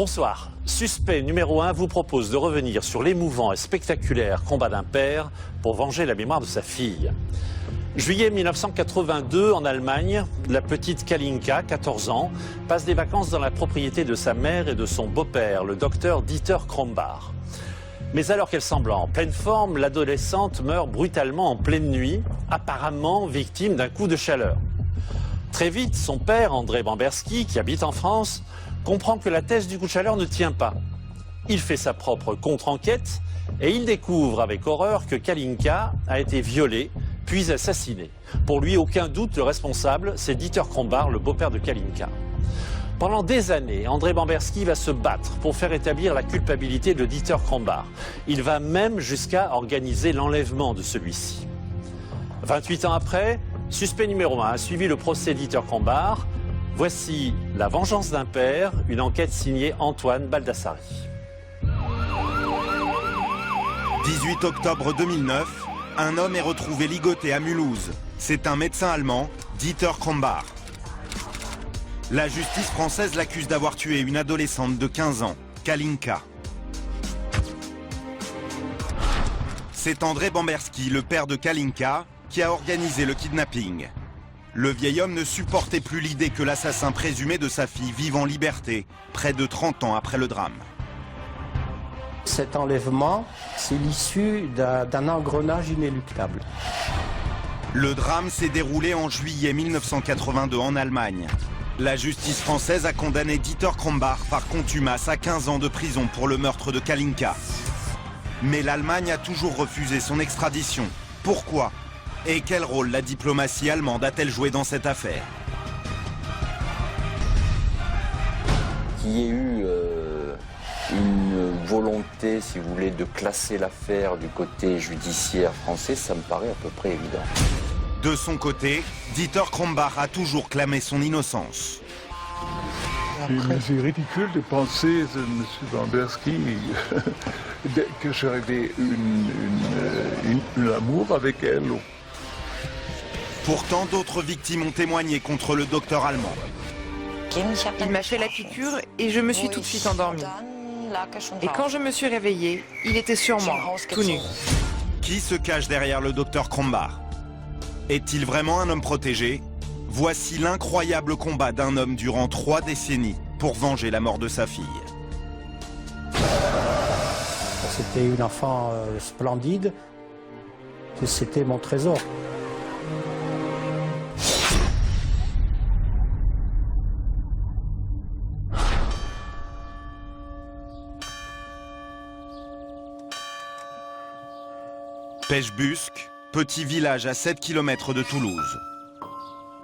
Bonsoir. Suspect numéro 1 vous propose de revenir sur l'émouvant et spectaculaire combat d'un père pour venger la mémoire de sa fille. Juillet 1982, en Allemagne, la petite Kalinka, 14 ans, passe des vacances dans la propriété de sa mère et de son beau-père, le docteur Dieter Krombach. Mais alors qu'elle semble en pleine forme, l'adolescente meurt brutalement en pleine nuit, apparemment victime d'un coup de chaleur. Très vite, son père, André Bamberski, qui habite en France, comprend que la thèse du coup de chaleur ne tient pas. Il fait sa propre contre-enquête et il découvre avec horreur que Kalinka a été violée puis assassinée. Pour lui, aucun doute, le responsable, c'est Dieter Krombach, le beau-père de Kalinka. Pendant des années, André Bamberski va se battre pour faire établir la culpabilité de Dieter Krombach. Il va même jusqu'à organiser l'enlèvement de celui-ci. 28 ans après, suspect numéro 1 a suivi le procès Dieter Krombach. Voici La vengeance d'un père, une enquête signée Antoine Baldassari. 18 octobre 2009, un homme est retrouvé ligoté à Mulhouse. C'est un médecin allemand, Dieter Krombach. La justice française l'accuse d'avoir tué une adolescente de 15 ans, Kalinka. C'est André Bamberski, le père de Kalinka, qui a organisé le kidnapping. Le vieil homme ne supportait plus l'idée que l'assassin présumé de sa fille vive en liberté, près de 30 ans après le drame. Cet enlèvement, c'est l'issue d'un engrenage inéluctable. Le drame s'est déroulé en juillet 1982 en Allemagne. La justice française a condamné Dieter Krombach par contumace à 15 ans de prison pour le meurtre de Kalinka. Mais l'Allemagne a toujours refusé son extradition. Pourquoi ? Et quel rôle la diplomatie allemande a-t-elle joué dans cette affaire? Qu'il y ait eu une volonté, si vous voulez, de classer l'affaire du côté judiciaire français, ça me paraît à peu près évident. De son côté, Dieter Krombach a toujours clamé son innocence. C'est ridicule de penser, M. Bamberski, que j'avais un amour avec elle. Pourtant, d'autres victimes ont témoigné contre le docteur allemand. Il m'a fait la piqûre et je me suis tout de suite endormie. Et quand je me suis réveillée, il était sur moi, tout nu. Qui se cache derrière le docteur Krombach? Est-il vraiment un homme protégé? Voici l'incroyable combat d'un homme durant 3 décennies pour venger la mort de sa fille. C'était une enfant splendide, c'était mon trésor. Pechbusc, petit village à 7 km de Toulouse.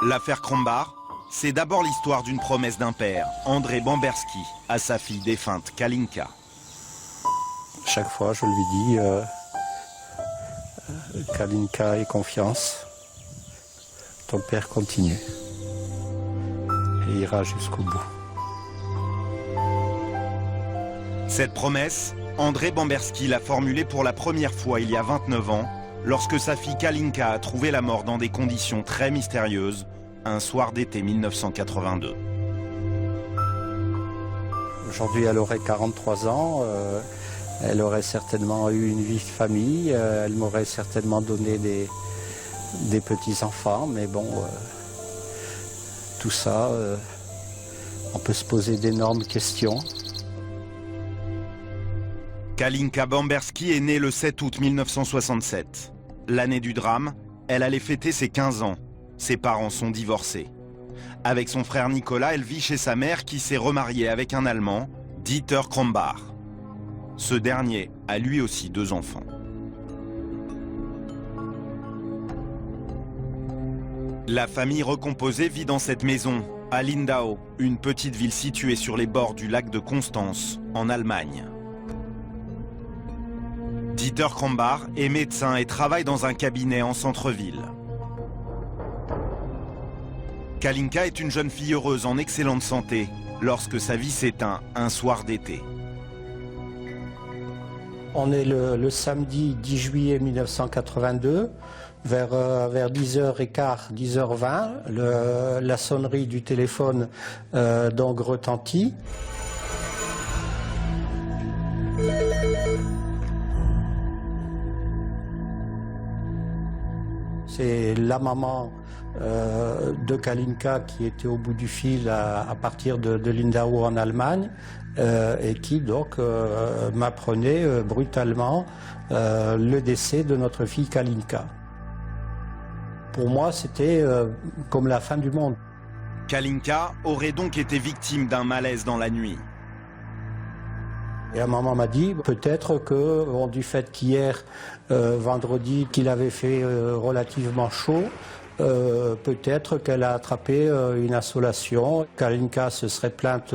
L'affaire Krombach, c'est d'abord l'histoire d'une promesse d'un père, André Bamberski, à sa fille défunte Kalinka. Chaque fois, je lui dis, Kalinka, aie confiance, ton père continue et ira jusqu'au bout. Cette promesse, André Bamberski l'a formulée pour la première fois il y a 29 ans, lorsque sa fille Kalinka a trouvé la mort dans des conditions très mystérieuses, un soir d'été 1982. Aujourd'hui, elle aurait 43 ans, elle aurait certainement eu une vie de famille, elle m'aurait certainement donné des petits-enfants, mais bon, tout ça, on peut se poser d'énormes questions. Kalinka Bamberski est née le 7 août 1967. L'année du drame, elle allait fêter ses 15 ans. Ses parents sont divorcés. Avec son frère Nicolas, elle vit chez sa mère qui s'est remariée avec un Allemand, Dieter Krombach. Ce dernier a lui aussi 2 enfants. La famille recomposée vit dans cette maison, à Lindau, une petite ville située sur les bords du lac de Constance, en Allemagne. Dieter Krombach est médecin et travaille dans un cabinet en centre-ville. Kalinka est une jeune fille heureuse en excellente santé lorsque sa vie s'éteint un soir d'été. On est le samedi 10 juillet 1982, vers 10h15, 10h20, la sonnerie du téléphone donc retentit. C'est la maman de Kalinka qui était au bout du fil à partir de Lindau en Allemagne et qui donc m'apprenait brutalement le décès de notre fille Kalinka. Pour moi, c'était comme la fin du monde. Kalinka aurait donc été victime d'un malaise dans la nuit. Et la maman m'a dit, peut-être que, bon, du fait qu'hier, vendredi, qu'il avait fait relativement chaud, peut-être qu'elle a attrapé une insolation. Kalinka se serait plainte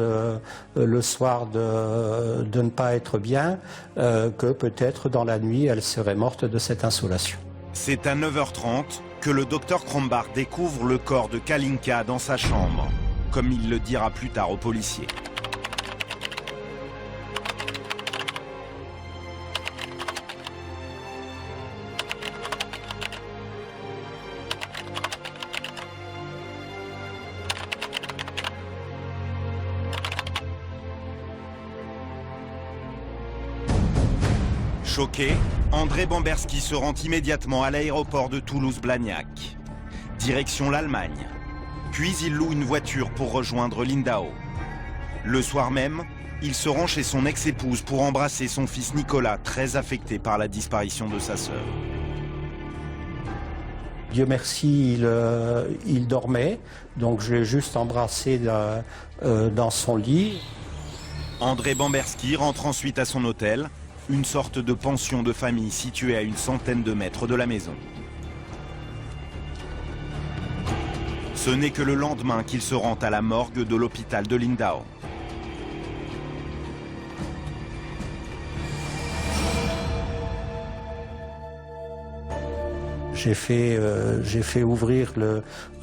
le soir de ne pas être bien, que peut-être dans la nuit, elle serait morte de cette insolation. C'est à 9h30 que le docteur Krombach découvre le corps de Kalinka dans sa chambre, comme il le dira plus tard aux policiers. Choqué, André Bamberski se rend immédiatement à l'aéroport de Toulouse-Blagnac. Direction l'Allemagne. Puis il loue une voiture pour rejoindre Lindau. Le soir même, il se rend chez son ex-épouse pour embrasser son fils Nicolas, très affecté par la disparition de sa sœur. Dieu merci, il dormait, donc je l'ai juste embrassé dans son lit. André Bamberski rentre ensuite à son hôtel, une sorte de pension de famille située à une centaine de mètres de la maison. Ce n'est que le lendemain qu'il se rend à la morgue de l'hôpital de Lindau. J'ai fait ouvrir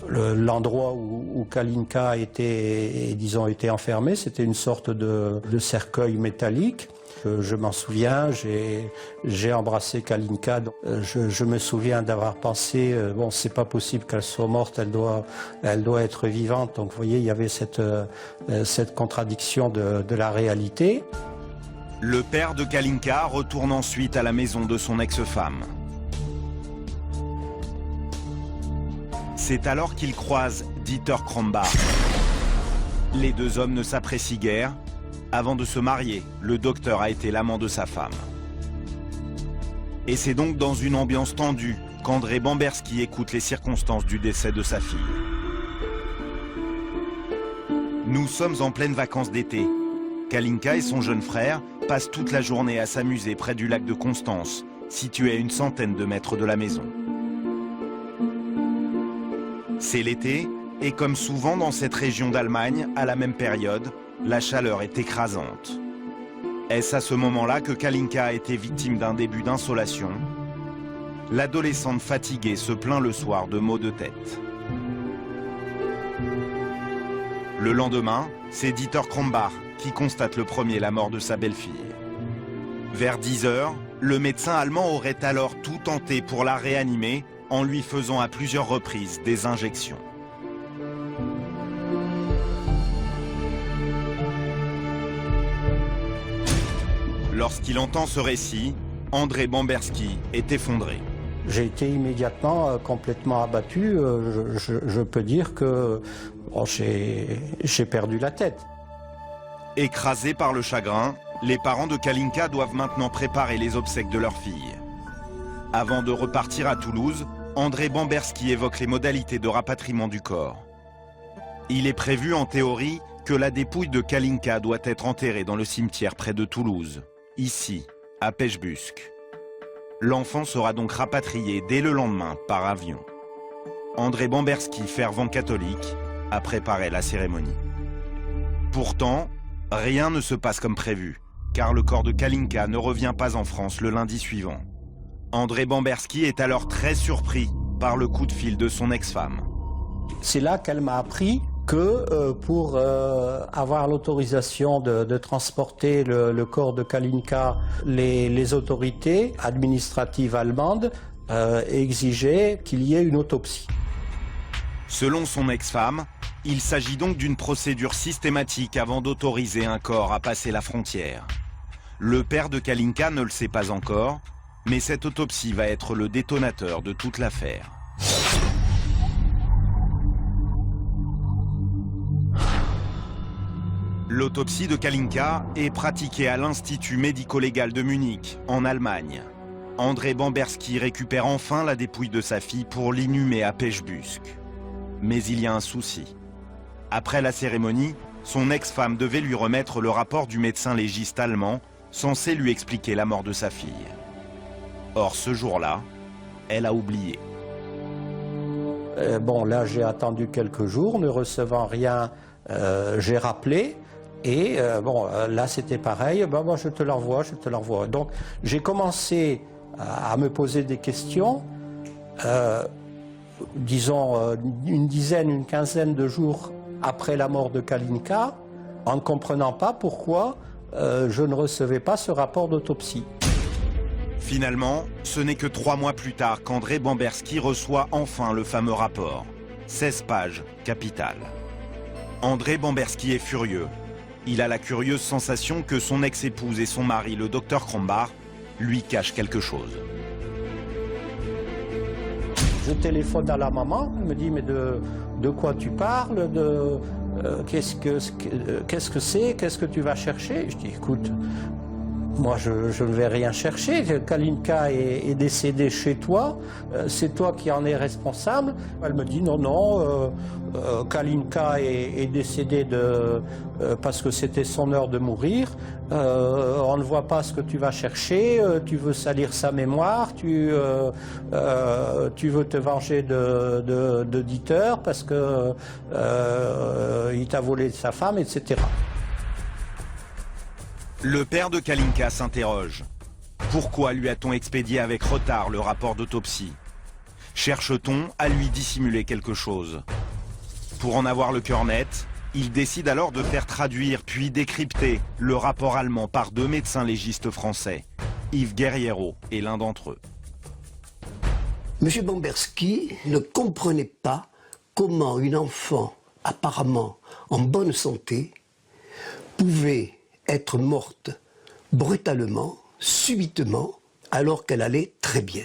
l'endroit où Kalinka était enfermée. C'était une sorte de cercueil métallique. Je m'en souviens, j'ai embrassé Kalinka. Je me souviens d'avoir pensé, bon, c'est pas possible qu'elle soit morte, elle doit être vivante. Donc vous voyez, il y avait cette contradiction de la réalité. Le père de Kalinka retourne ensuite à la maison de son ex-femme. C'est alors qu'il croise Dieter Krombach. Les deux hommes ne s'apprécient guère. Avant de se marier, le docteur a été l'amant de sa femme. Et c'est donc dans une ambiance tendue qu'André Bamberski écoute les circonstances du décès de sa fille. Nous sommes en pleine vacances d'été. Kalinka et son jeune frère passent toute la journée à s'amuser près du lac de Constance, situé à une centaine de mètres de la maison. C'est l'été, et comme souvent dans cette région d'Allemagne, à la même période, la chaleur est écrasante. Est-ce à ce moment-là que Kalinka a été victime d'un début d'insolation? L'adolescente fatiguée se plaint le soir de maux de tête. Le lendemain, c'est Dieter Krombach qui constate le premier la mort de sa belle-fille. Vers 10h, le médecin allemand aurait alors tout tenté pour la réanimer en lui faisant à plusieurs reprises des injections. Lorsqu'il entend ce récit, André Bamberski est effondré. J'ai été immédiatement complètement abattu. Je peux dire que bon, j'ai perdu la tête. Écrasés par le chagrin, les parents de Kalinka doivent maintenant préparer les obsèques de leur fille. Avant de repartir à Toulouse, André Bamberski évoque les modalités de rapatriement du corps. Il est prévu en théorie que la dépouille de Kalinka doit être enterrée dans le cimetière près de Toulouse, ici, à Pechbusc. L'enfant sera donc rapatrié dès le lendemain par avion. André Bamberski, fervent catholique, a préparé la cérémonie. Pourtant, rien ne se passe comme prévu, car le corps de Kalinka ne revient pas en France le lundi suivant. André Bamberski est alors très surpris par le coup de fil de son ex-femme. C'est là qu'elle m'a appris que pour avoir l'autorisation de transporter le corps de Kalinka, les autorités administratives allemandes exigeaient qu'il y ait une autopsie. Selon son ex-femme, il s'agit donc d'une procédure systématique avant d'autoriser un corps à passer la frontière. Le père de Kalinka ne le sait pas encore, mais cette autopsie va être le détonateur de toute l'affaire. L'autopsie de Kalinka est pratiquée à l'Institut médico-légal de Munich, en Allemagne. André Bamberski récupère enfin la dépouille de sa fille pour l'inhumer à Pechbüsk. Mais il y a un souci. Après la cérémonie, son ex-femme devait lui remettre le rapport du médecin légiste allemand censé lui expliquer la mort de sa fille. Or, ce jour-là, elle a oublié. Bon, là, j'ai attendu quelques jours, ne recevant rien, j'ai rappelé. Et bon, là, c'était pareil. Ben, moi, je te l'envoie, je te l'envoie. Donc, j'ai commencé à me poser des questions. Disons, une dizaine, une quinzaine de jours après la mort de Kalinka, en ne comprenant pas pourquoi je ne recevais pas ce rapport d'autopsie. Finalement, ce n'est que 3 mois plus tard qu'André Bamberski reçoit enfin le fameux rapport. 16 pages, capitales. André Bamberski est furieux. Il a la curieuse sensation que son ex-épouse et son mari, le docteur Krombach, lui cachent quelque chose. Je téléphone à la maman, elle me dit mais de quoi tu parles, qu'est-ce que c'est, qu'est-ce que tu vas chercher? Je dis écoute, moi je ne vais rien chercher, Kalinka est décédée chez toi, c'est toi qui en es responsable. Elle me dit non, Kalinka est décédée parce que c'était son heure de mourir, on ne voit pas ce que tu vas chercher, tu veux salir sa mémoire, tu veux te venger de Dieter parce que il t'a volé sa femme, etc. Le père de Kalinka s'interroge. Pourquoi lui a-t-on expédié avec retard le rapport d'autopsie? Cherche-t-on à lui dissimuler quelque chose? Pour en avoir le cœur net, il décide alors de faire traduire puis décrypter le rapport allemand par 2 médecins légistes français. Yves Guerriero est l'un d'entre eux. M. Bamberski ne comprenait pas comment une enfant apparemment en bonne santé pouvait être morte brutalement, subitement, alors qu'elle allait très bien.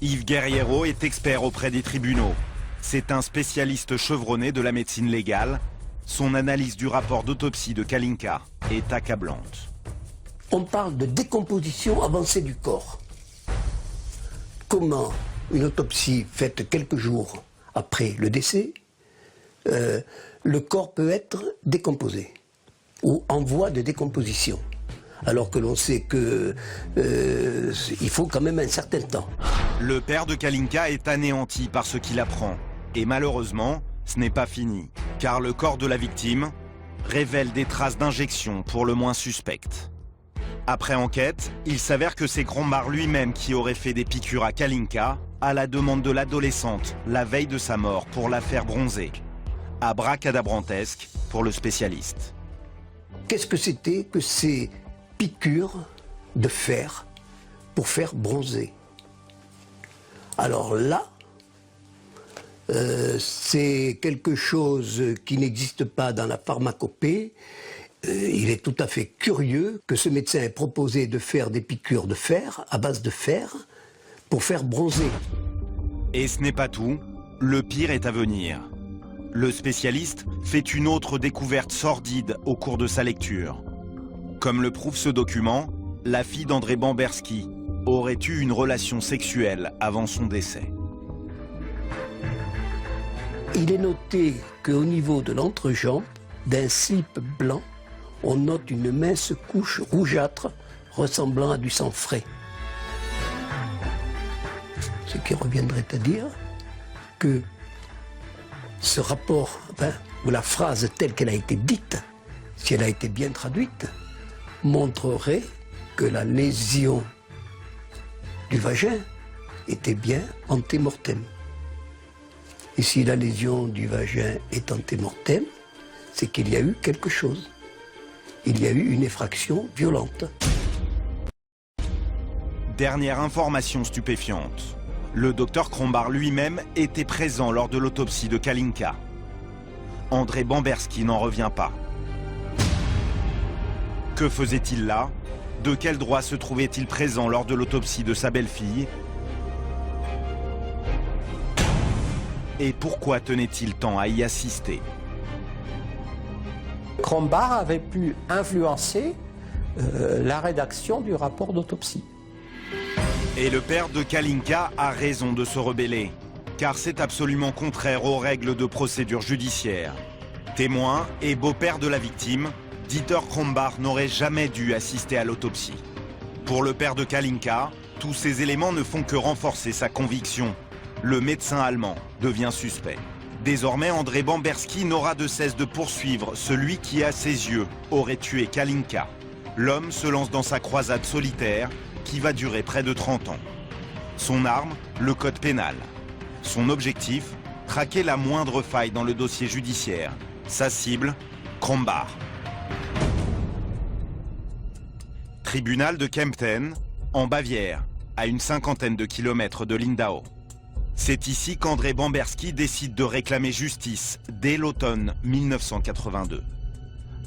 Yves Guerriero est expert auprès des tribunaux. C'est un spécialiste chevronné de la médecine légale. Son analyse du rapport d'autopsie de Kalinka est accablante. On parle de décomposition avancée du corps. Comment une autopsie faite quelques jours après le décès, le corps peut être décomposé ou en voie de décomposition, alors que l'on sait que il faut quand même un certain temps. Le père de Kalinka est anéanti par ce qu'il apprend. Et malheureusement, ce n'est pas fini, car le corps de la victime révèle des traces d'injection pour le moins suspectes. Après enquête, il s'avère que c'est Krombach lui-même qui aurait fait des piqûres à Kalinka à la demande de l'adolescente la veille de sa mort pour la faire bronzer. Abracadabrantesque pour le spécialiste. Qu'est-ce que c'était que ces piqûres de fer pour faire bronzer? Alors là, c'est quelque chose qui n'existe pas dans la pharmacopée. Il est tout à fait curieux que ce médecin ait proposé de faire des piqûres de fer, à base de fer, pour faire bronzer. Et ce n'est pas tout, le pire est à venir. Le spécialiste fait une autre découverte sordide au cours de sa lecture. Comme le prouve ce document, la fille d'André Bamberski aurait eu une relation sexuelle avant son décès. Il est noté qu'au niveau de l'entrejambe, d'un slip blanc, on note une mince couche rougeâtre ressemblant à du sang frais. Ce qui reviendrait à dire que ce rapport, ou la phrase telle qu'elle a été dite, si elle a été bien traduite, montrerait que la lésion du vagin était bien antémortem. Et si la lésion du vagin est antémortem, c'est qu'il y a eu quelque chose. Il y a eu une effraction violente. Dernière information stupéfiante. Le docteur Krombach lui-même était présent lors de l'autopsie de Kalinka. André Bamberski n'en revient pas. Que faisait-il là? De quel droit se trouvait-il présent lors de l'autopsie de sa belle-fille? Et pourquoi tenait-il tant à y assister? Krombach avait pu influencer la rédaction du rapport d'autopsie. Et le père de Kalinka a raison de se rebeller, car c'est absolument contraire aux règles de procédure judiciaire. Témoin et beau-père de la victime, Dieter Krombach n'aurait jamais dû assister à l'autopsie. Pour le père de Kalinka, tous ces éléments ne font que renforcer sa conviction. Le médecin allemand devient suspect. Désormais, André Bamberski n'aura de cesse de poursuivre celui qui, à ses yeux, aurait tué Kalinka. L'homme se lance dans sa croisade solitaire qui va durer près de 30 ans. Son arme, le code pénal. Son objectif, traquer la moindre faille dans le dossier judiciaire. Sa cible, Krombach. Tribunal de Kempten, en Bavière, à une 50aine de kilomètres de Lindau. C'est ici qu'André Bamberski décide de réclamer justice dès l'automne 1982.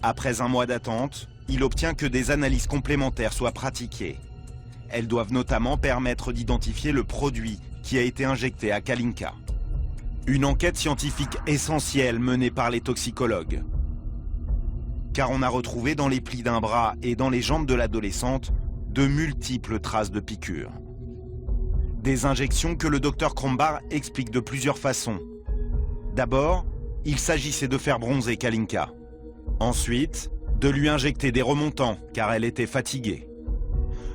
Après un mois d'attente, il obtient que des analyses complémentaires soient pratiquées. Elles doivent notamment permettre d'identifier le produit qui a été injecté à Kalinka. Une enquête scientifique essentielle menée par les toxicologues. Car on a retrouvé dans les plis d'un bras et dans les jambes de l'adolescente de multiples traces de piqûres. Des injections que le docteur Krombach explique de plusieurs façons. D'abord, il s'agissait de faire bronzer Kalinka. Ensuite, de lui injecter des remontants, car elle était fatiguée.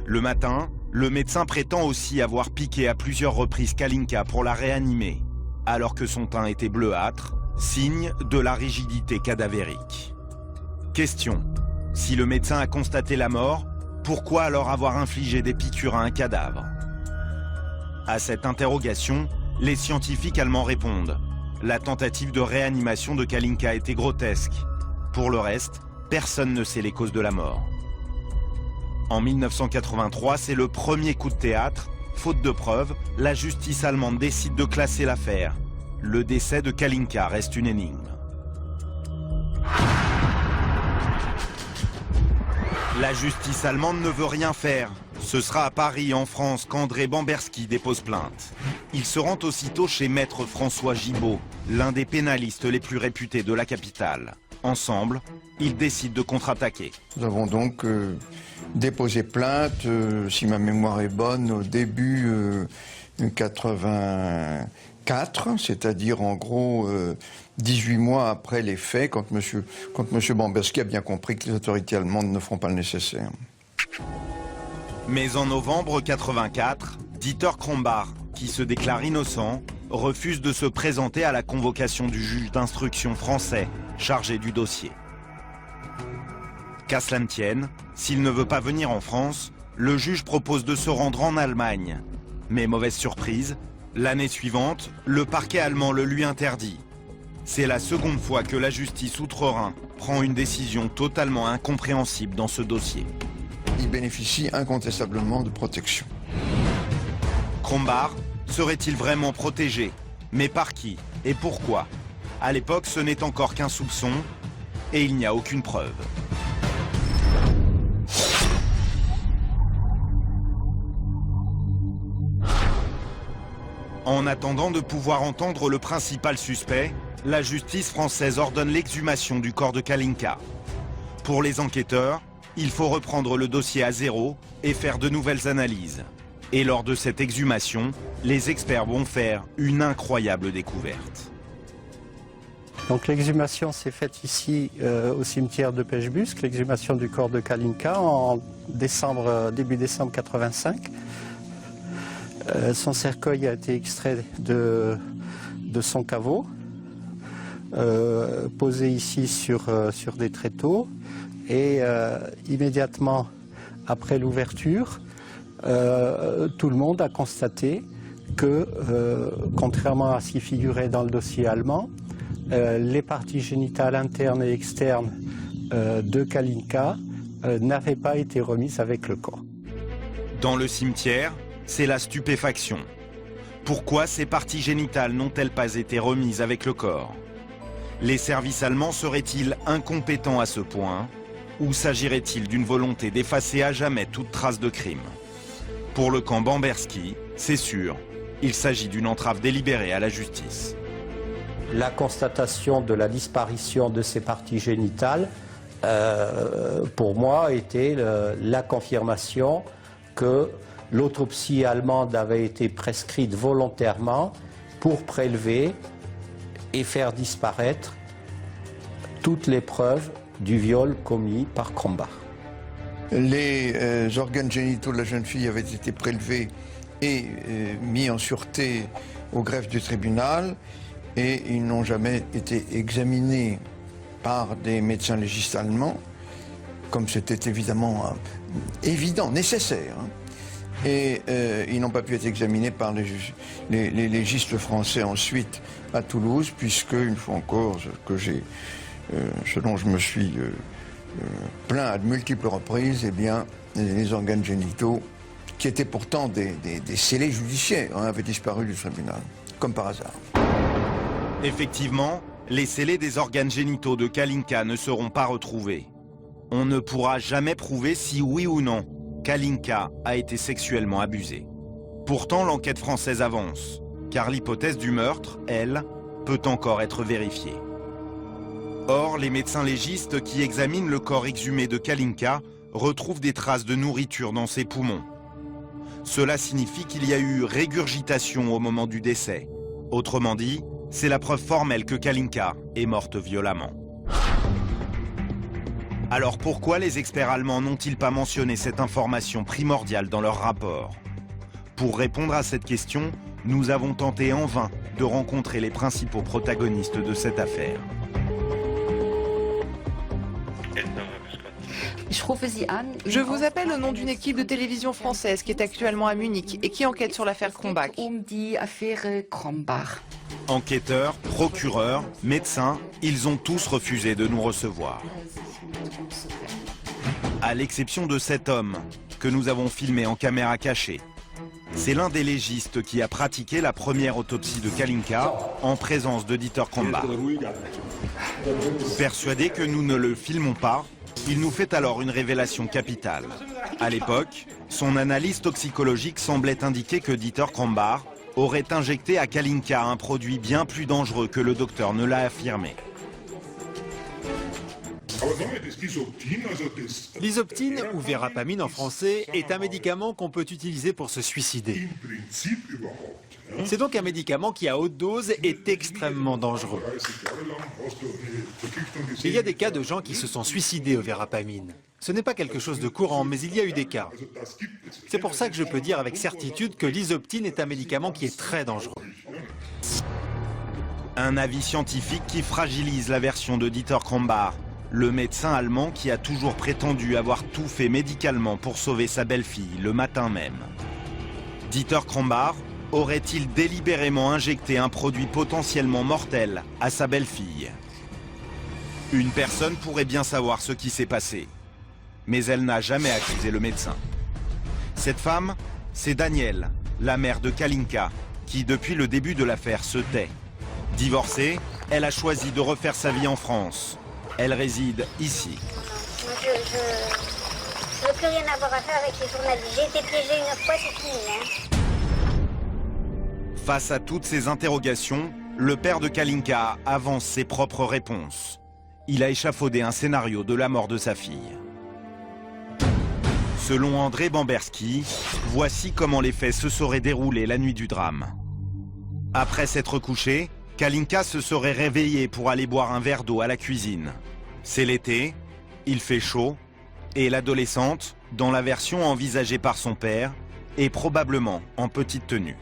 Le matin, le médecin prétend aussi avoir piqué à plusieurs reprises Kalinka pour la réanimer, alors que son teint était bleuâtre, signe de la rigidité cadavérique. Question: si le médecin a constaté la mort, pourquoi alors avoir infligé des piqûres à un cadavre? À cette interrogation, les scientifiques allemands répondent: la tentative de réanimation de Kalinka était grotesque. Pour le reste, personne ne sait les causes de la mort. En 1983, c'est le premier coup de théâtre. Faute de preuves, la justice allemande décide de classer l'affaire. Le décès de Kalinka reste une énigme. La justice allemande ne veut rien faire. Ce sera à Paris, en France, qu'André Bamberski dépose plainte. Il se rend aussitôt chez Maître François Gibault, l'un des pénalistes les plus réputés de la capitale. Ensemble, ils décident de contre-attaquer. Nous avons donc déposé plainte, si ma mémoire est bonne, au début 84, c'est-à-dire en gros 18 mois après les faits, quand monsieur Bamberski a bien compris que les autorités allemandes ne feront pas le nécessaire. Mais en novembre 84, Dieter Krombach, qui se déclare innocent, refuse de se présenter à la convocation du juge d'instruction français chargé du dossier. Qu'à cela ne tienne, s'il ne veut pas venir en France, le juge propose de se rendre en Allemagne. Mais mauvaise surprise, l'année suivante, le parquet allemand le lui interdit. C'est la seconde fois que la justice outre-Rhin prend une décision totalement incompréhensible dans ce dossier. Il bénéficie incontestablement de protection. Krombach serait-il vraiment protégé? Mais par qui? Et pourquoi? À l'époque, ce n'est encore qu'un soupçon et il n'y a aucune preuve. En attendant de pouvoir entendre le principal suspect, la justice française ordonne l'exhumation du corps de Kalinka. Pour les enquêteurs, il faut reprendre le dossier à zéro et faire de nouvelles analyses. Et lors de cette exhumation, les experts vont faire une incroyable découverte. Donc l'exhumation s'est faite ici au cimetière de Pechbusc, l'exhumation du corps de Kalinka en début décembre 85. Son cercueil a été extrait de son caveau, posé ici sur des tréteaux, et immédiatement après l'ouverture, tout le monde a constaté que, contrairement à ce qui figurait dans le dossier allemand, les parties génitales internes et externes de Kalinka n'avaient pas été remises avec le corps. Dans le cimetière, c'est la stupéfaction. Pourquoi ces parties génitales n'ont-elles pas été remises avec le corps? Les services allemands seraient-ils incompétents à ce point? Ou s'agirait-il d'une volonté d'effacer à jamais toute trace de crime? Pour le camp Bamberski, c'est sûr, il s'agit d'une entrave délibérée à la justice. La constatation de la disparition de ces parties génitales pour moi, était la confirmation que l'autopsie allemande avait été prescrite volontairement pour prélever et faire disparaître toutes les preuves du viol commis par Krombach. Les organes génitaux de la jeune fille avaient été prélevés et mis en sûreté au greffe du tribunal et ils n'ont jamais été examinés par des médecins légistes allemands, comme c'était évidemment évident, nécessaire. Et ils n'ont pas pu être examinés par les légistes français ensuite à Toulouse, puisque, une fois encore, ce dont je me suis plaint à de multiples reprises, eh bien, les organes génitaux, qui étaient pourtant des scellés judiciaires, avaient disparu du tribunal, comme par hasard. Effectivement, les scellés des organes génitaux de Kalinka ne seront pas retrouvés. On ne pourra jamais prouver si oui ou non Kalinka a été sexuellement abusée. Pourtant, l'enquête française avance, car l'hypothèse du meurtre, elle, peut encore être vérifiée. Or, les médecins légistes qui examinent le corps exhumé de Kalinka retrouvent des traces de nourriture dans ses poumons. Cela signifie qu'il y a eu régurgitation au moment du décès. Autrement dit, c'est la preuve formelle que Kalinka est morte violemment. Alors pourquoi les experts allemands n'ont-ils pas mentionné cette information primordiale dans leur rapport? Pour répondre à cette question, nous avons tenté en vain de rencontrer les principaux protagonistes de cette affaire. Je vous appelle au nom d'une équipe de télévision française qui est actuellement à Munich et qui enquête sur l'affaire Krombach. Enquêteurs, procureurs, médecins, ils ont tous refusé de nous recevoir. À l'exception de cet homme que nous avons filmé en caméra cachée. C'est l'un des légistes qui a pratiqué la première autopsie de Kalinka en présence de Dieter Krombach. Persuadé que nous ne le filmons pas, il nous fait alors une révélation capitale. À l'époque, son analyse toxicologique semblait indiquer que Dieter Krombach aurait injecté à Kalinka un produit bien plus dangereux que le docteur ne l'a affirmé. L'isoptine, ou verapamine en français, est un médicament qu'on peut utiliser pour se suicider. C'est donc un médicament qui, à haute dose, est extrêmement dangereux. Il y a des cas de gens qui se sont suicidés au verapamine. Ce n'est pas quelque chose de courant, mais il y a eu des cas. C'est pour ça que je peux dire avec certitude que l'isoptine est un médicament qui est très dangereux. Un avis scientifique qui fragilise la version de Dieter Krombach, le médecin allemand qui a toujours prétendu avoir tout fait médicalement pour sauver sa belle-fille le matin même. Dieter Krombach aurait-il délibérément injecté un produit potentiellement mortel à sa belle-fille? Une personne pourrait bien savoir ce qui s'est passé, mais elle n'a jamais accusé le médecin. Cette femme, c'est Danielle, la mère de Kalinka, qui depuis le début de l'affaire se tait. Divorcée, elle a choisi de refaire sa vie en France. Elle réside ici. Je veux plus rien avoir à faire avec les journalistes. J'ai été piégée une fois, c'est fini. Face à toutes ces interrogations, le père de Kalinka avance ses propres réponses. Il a échafaudé un scénario de la mort de sa fille. Selon André Bamberski, voici comment les faits se seraient déroulés la nuit du drame. Après s'être couché, Kalinka se serait réveillée pour aller boire un verre d'eau à la cuisine. C'est l'été, il fait chaud, et l'adolescente, dans la version envisagée par son père, est probablement en petite tenue.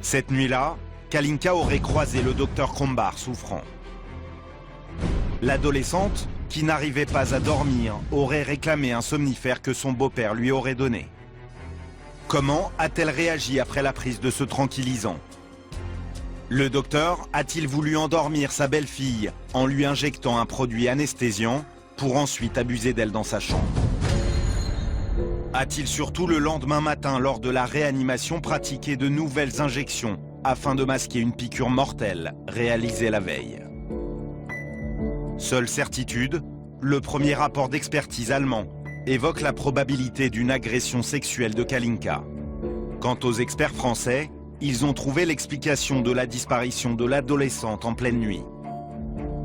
Cette nuit-là, Kalinka aurait croisé le docteur Krombach souffrant. L'adolescente, qui n'arrivait pas à dormir, aurait réclamé un somnifère que son beau-père lui aurait donné. Comment a-t-elle réagi après la prise de ce tranquillisant ? Le docteur a-t-il voulu endormir sa belle-fille en lui injectant un produit anesthésiant pour ensuite abuser d'elle dans sa chambre? A-t-il surtout le lendemain matin, lors de la réanimation, pratiqué de nouvelles injections afin de masquer une piqûre mortelle réalisée la veille? Seule certitude, le premier rapport d'expertise allemand évoque la probabilité d'une agression sexuelle de Kalinka. Quant aux experts français, ils ont trouvé l'explication de la disparition de l'adolescente en pleine nuit.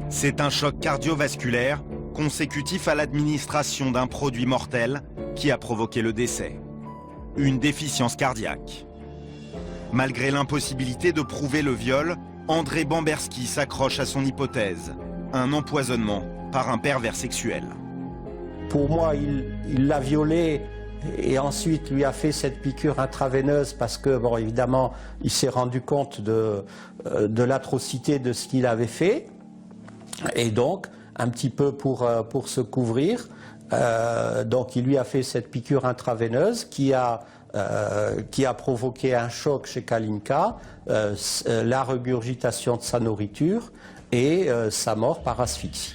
C'est un choc cardiovasculaire consécutif à l'administration d'un produit mortel qui a provoqué le décès. Une déficience cardiaque. Malgré l'impossibilité de prouver le viol, André Bamberski s'accroche à son hypothèse. Un empoisonnement par un pervers sexuel. Pour moi, il l'a violée et ensuite lui a fait cette piqûre intraveineuse parce que, bon, évidemment, il s'est rendu compte de l'atrocité de ce qu'il avait fait. Et donc, un petit peu pour se couvrir, donc il lui a fait cette piqûre intraveineuse qui a provoqué un choc chez Kalinka, la regurgitation de sa nourriture et sa mort par asphyxie.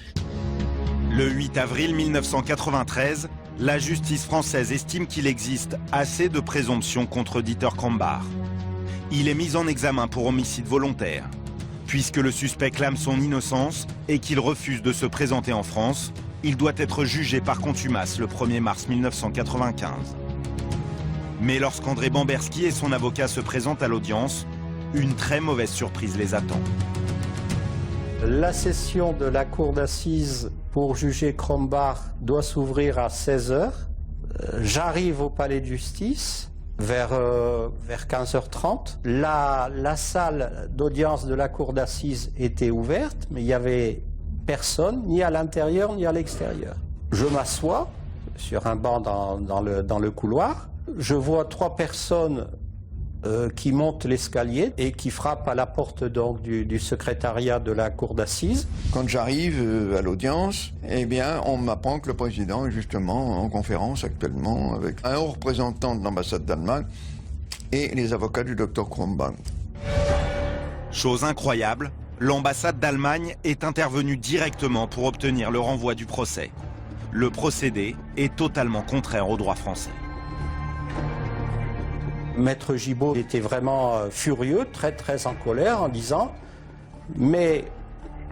Le 8 avril 1993, la justice française estime qu'il existe assez de présomptions contre Dieter Krombacher. Il est mis en examen pour homicide volontaire. Puisque le suspect clame son innocence et qu'il refuse de se présenter en France, il doit être jugé par contumace le 1er mars 1995. Mais lorsqu'André Bamberski et son avocat se présentent à l'audience, une très mauvaise surprise les attend. La session de la cour d'assises pour juger Krombacher doit s'ouvrir à 16h. J'arrive au palais de justice vers 15h30. La salle d'audience de la cour d'assises était ouverte, mais il n'y avait personne, ni à l'intérieur ni à l'extérieur. Je m'assois sur un banc dans le couloir. Je vois 3 personnes qui montent l'escalier et qui frappent à la porte donc du secrétariat de la cour d'assises. Quand j'arrive à l'audience, eh bien, on m'apprend que le président est justement en conférence actuellement avec un haut représentant de l'ambassade d'Allemagne et les avocats du docteur Krombacher. Chose incroyable, l'ambassade d'Allemagne est intervenue directement pour obtenir le renvoi du procès. Le procédé est totalement contraire au droit français. Maître Gibault était vraiment furieux, très en colère, en disant « Mais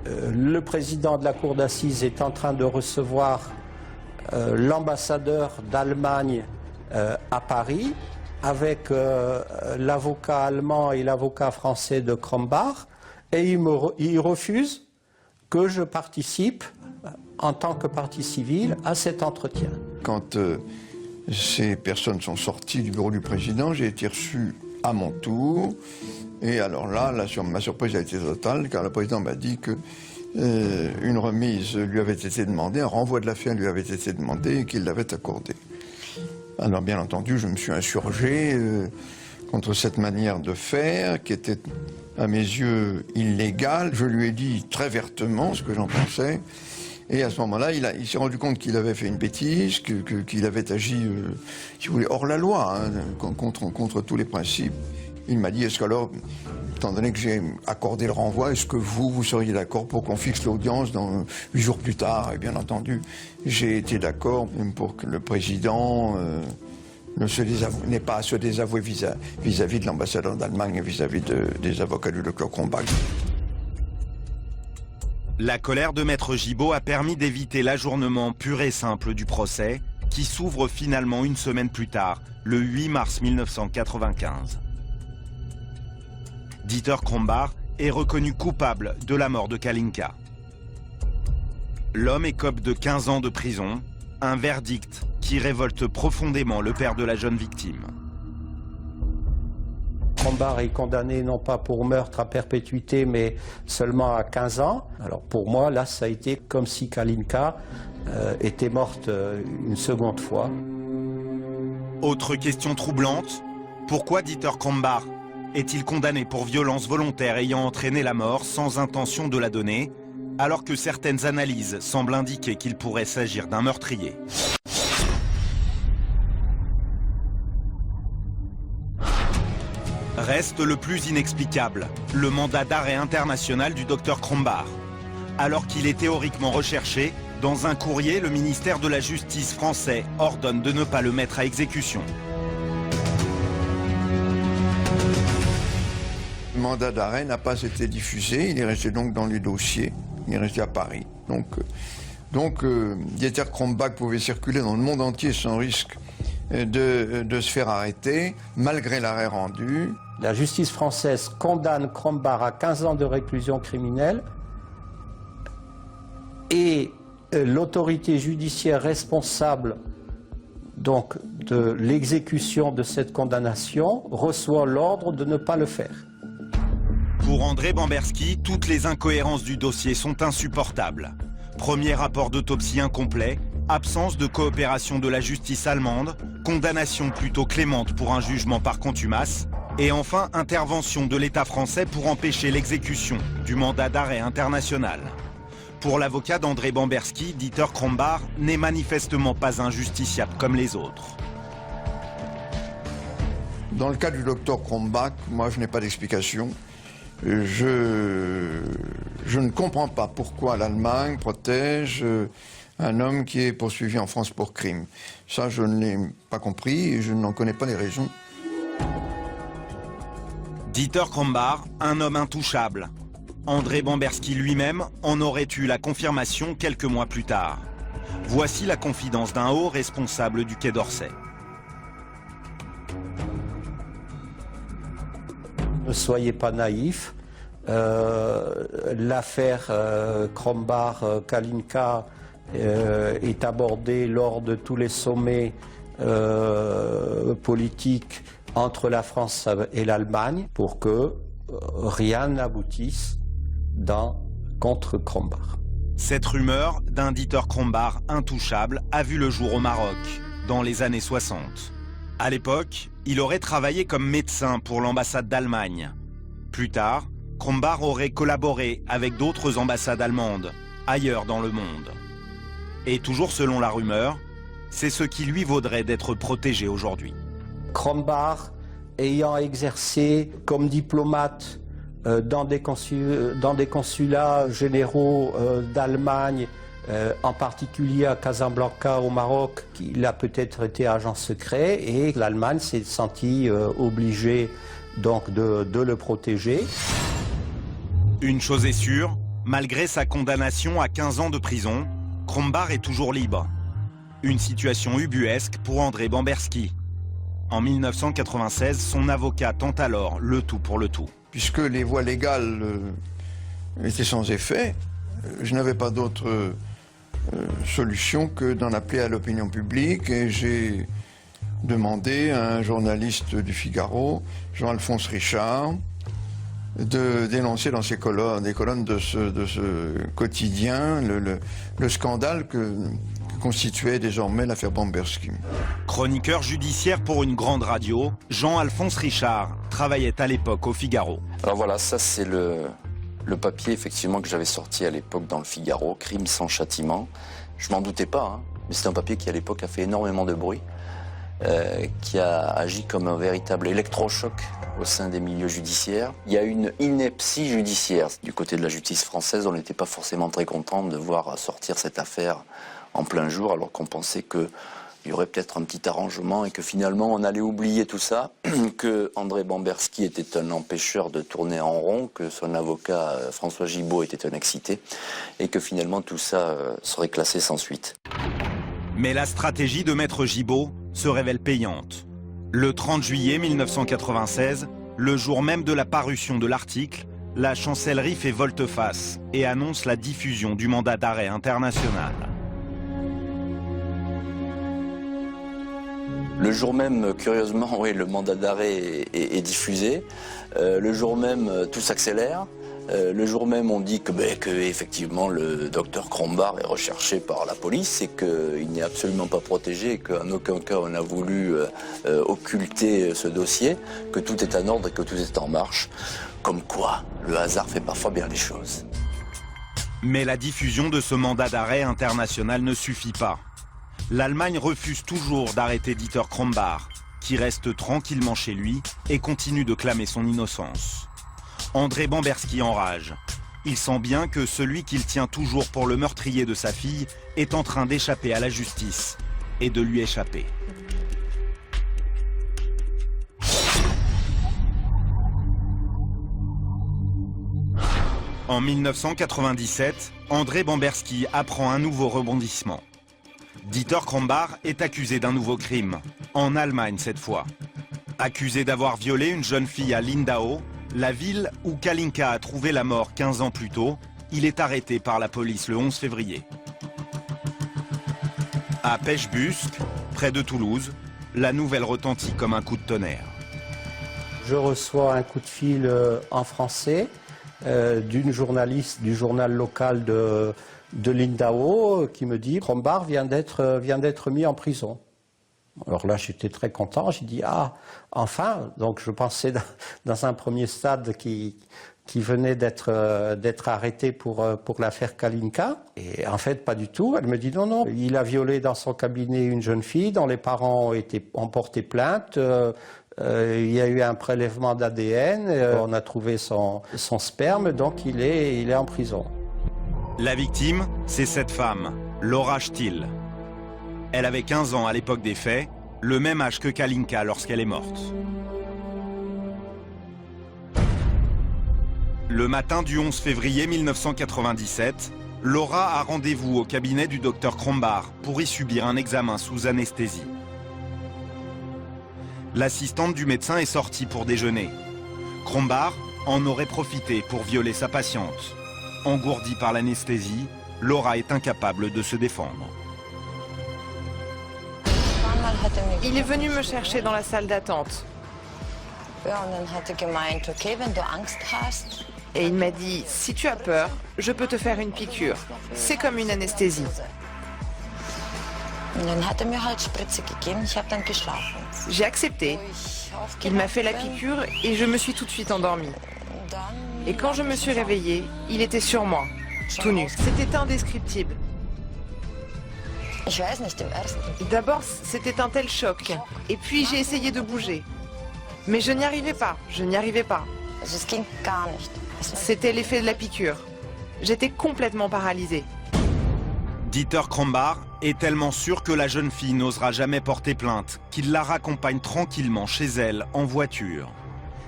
le président de la cour d'assises est en train de recevoir l'ambassadeur d'Allemagne à Paris avec l'avocat allemand et l'avocat français de Krombacher et il refuse que je participe en tant que partie civile à cet entretien. » Quand ces personnes sont sorties du bureau du président, j'ai été reçu à mon tour. Et alors là, ma surprise a été totale, car le président m'a dit que une remise lui avait été demandée, un renvoi de l'affaire lui avait été demandé et qu'il l'avait accordé. Alors bien entendu, je me suis insurgé contre cette manière de faire, qui était à mes yeux illégale. Je lui ai dit très vertement ce que j'en pensais. Et à ce moment-là, il s'est rendu compte qu'il avait fait une bêtise, qu'il avait agi, si vous voulez, hors la loi, hein, contre tous les principes. Il m'a dit, est-ce qu'alors, étant donné que j'ai accordé le renvoi, est-ce que vous seriez d'accord pour qu'on fixe l'audience dans 8 jours plus tard? Et bien entendu, j'ai été d'accord pour que le président n'ait pas à se désavouer vis-à-vis de l'ambassadeur d'Allemagne et vis-à-vis des avocats du docteur Krombacher. La colère de Maître Gibault a permis d'éviter l'ajournement pur et simple du procès, qui s'ouvre finalement une semaine plus tard, le 8 mars 1995. Dieter Krombacher est reconnu coupable de la mort de Kalinka. L'homme écope de 15 ans de prison, un verdict qui révolte profondément le père de la jeune victime. Krombacher est condamné non pas pour meurtre à perpétuité, mais seulement à 15 ans. Alors pour moi, là, ça a été comme si Kalinka était morte une seconde fois. Autre question troublante, pourquoi Dieter Krombacher est-il condamné pour violence volontaire ayant entraîné la mort sans intention de la donner, alors que certaines analyses semblent indiquer qu'il pourrait s'agir d'un meurtrier? Reste le plus inexplicable, le mandat d'arrêt international du docteur Krombacher. Alors qu'il est théoriquement recherché, dans un courrier, le ministère de la Justice français ordonne de ne pas le mettre à exécution. Le mandat d'arrêt n'a pas été diffusé, il est resté donc dans les dossiers, il est resté à Paris. Donc Dieter Krombacher pouvait circuler dans le monde entier sans risque de se faire arrêter, malgré l'arrêt rendu. La justice française condamne Krombacher à 15 ans de réclusion criminelle et L'autorité judiciaire responsable donc, de l'exécution de cette condamnation reçoit l'ordre de ne pas le faire. Pour André Bamberski, toutes les incohérences du dossier sont insupportables. Premier rapport d'autopsie incomplet, absence de coopération de la justice allemande, condamnation plutôt clémente pour un jugement par contumace, et enfin intervention de l'État français pour empêcher l'exécution du mandat d'arrêt international. Pour l'avocat d'André Bamberski, Dieter Krombach n'est manifestement pas injusticiable comme les autres. Dans le cas du docteur Krombach, moi je n'ai pas d'explication. Je ne comprends pas pourquoi l'Allemagne protège un homme qui est poursuivi en France pour crime. Ça, je ne l'ai pas compris et je n'en connais pas les raisons. Dieter Krombach, un homme intouchable. André Bamberski lui-même en aurait eu la confirmation quelques mois plus tard. Voici la confidence d'un haut responsable du Quai d'Orsay. Ne soyez pas naïfs. L'affaire Krombach-Kalinka est abordée lors de tous les sommets politiques entre la France et l'Allemagne pour que rien n'aboutisse contre Krombach. Cette rumeur d'un Dieter Krombach intouchable a vu le jour au Maroc, dans les années 60. À l'époque, il aurait travaillé comme médecin pour l'ambassade d'Allemagne. Plus tard, Krombach aurait collaboré avec d'autres ambassades allemandes, ailleurs dans le monde. Et toujours selon la rumeur, c'est ce qui lui vaudrait d'être protégé aujourd'hui. Krombach, ayant exercé comme diplomate dans des consulats généraux d'Allemagne, en particulier à Casablanca au Maroc, il a peut-être été agent secret et l'Allemagne s'est sentie obligée donc de le protéger. Une chose est sûre, malgré sa condamnation à 15 ans de prison, Krombach est toujours libre. Une situation ubuesque pour André Bamberski. En 1996, son avocat tente alors le tout pour le tout. Puisque les voies légales étaient sans effet, je n'avais pas d'autre solution que d'en appeler à l'opinion publique et j'ai demandé à un journaliste du Figaro, Jean-Alphonse Richard, de dénoncer dans des colonnes de ce quotidien le scandale que constituait désormais l'affaire Bamberski. Chroniqueur judiciaire pour une grande radio, Jean-Alphonse Richard travaillait à l'époque au Figaro. Alors voilà, ça c'est le papier effectivement que j'avais sorti à l'époque dans le Figaro, Crime sans châtiment. Je m'en doutais pas, hein, mais c'est un papier qui à l'époque a fait énormément de bruit, qui a agi comme un véritable électrochoc au sein des milieux judiciaires. Il y a une ineptie judiciaire du côté de la justice française. On n'était pas forcément très content de voir sortir cette affaire en plein jour, alors qu'on pensait qu'il y aurait peut-être un petit arrangement et que finalement on allait oublier tout ça, que André Bamberski était un empêcheur de tourner en rond, que son avocat François Gibault était un excité et que finalement tout ça serait classé sans suite. Mais la stratégie de Maître Gibault se révèle payante. Le 30 juillet 1996, le jour même de la parution de l'article, la chancellerie fait volte-face et annonce la diffusion du mandat d'arrêt international. Le jour même, curieusement, oui, le mandat d'arrêt est diffusé. Le jour même, tout s'accélère. Le jour même, on dit que effectivement, le docteur Krombach est recherché par la police et qu'il n'est absolument pas protégé et qu'en aucun cas on a voulu occulter ce dossier, que tout est en ordre et que tout est en marche. Comme quoi, le hasard fait parfois bien les choses. Mais la diffusion de ce mandat d'arrêt international ne suffit pas. L'Allemagne refuse toujours d'arrêter Dieter Krombach, qui reste tranquillement chez lui et continue de clamer son innocence. André Bamberski enrage. Il sent bien que celui qu'il tient toujours pour le meurtrier de sa fille est en train d'échapper à la justice et de lui échapper. En 1997, André Bamberski apprend un nouveau rebondissement. Dieter Krombach est accusé d'un nouveau crime, en Allemagne cette fois. Accusé d'avoir violé une jeune fille à Lindau, la ville où Kalinka a trouvé la mort 15 ans plus tôt, il est arrêté par la police le 11 février. À Pêche-Busque, près de Toulouse, la nouvelle retentit comme un coup de tonnerre. Je reçois un coup de fil en français d'une journaliste du journal local de Lindau qui me dit « Krombacher vient d'être mis en prison ». Alors là, j'étais très content. J'ai dit « Ah, enfin !» Donc je pensais dans un premier stade qui venait d'être arrêté pour l'affaire Kalinka. Et en fait, pas du tout. Elle me dit non, non. Il a violé dans son cabinet une jeune fille dont les parents ont porté plainte. Il y a eu un prélèvement d'ADN. On a trouvé son sperme, donc il est en prison. La victime, c'est cette femme, Laura Still. Elle avait 15 ans à l'époque des faits, le même âge que Kalinka lorsqu'elle est morte. Le matin du 11 février 1997, Laura a rendez-vous au cabinet du docteur Krombacher pour y subir un examen sous anesthésie. L'assistante du médecin est sortie pour déjeuner. Krombacher en aurait profité pour violer sa patiente. Engourdie par l'anesthésie, Laura est incapable de se défendre. Il est venu me chercher dans la salle d'attente. Et il m'a dit, si tu as peur, je peux te faire une piqûre. C'est comme une anesthésie. J'ai accepté. Il m'a fait la piqûre et je me suis tout de suite endormie. Et quand je me suis réveillée, il était sur moi, tout nu. C'était indescriptible. D'abord, c'était un tel choc. Et puis j'ai essayé de bouger. Mais je n'y arrivais pas, C'était l'effet de la piqûre. J'étais complètement paralysée. Dieter Krombacher est tellement sûr que la jeune fille n'osera jamais porter plainte qu'il la raccompagne tranquillement chez elle en voiture.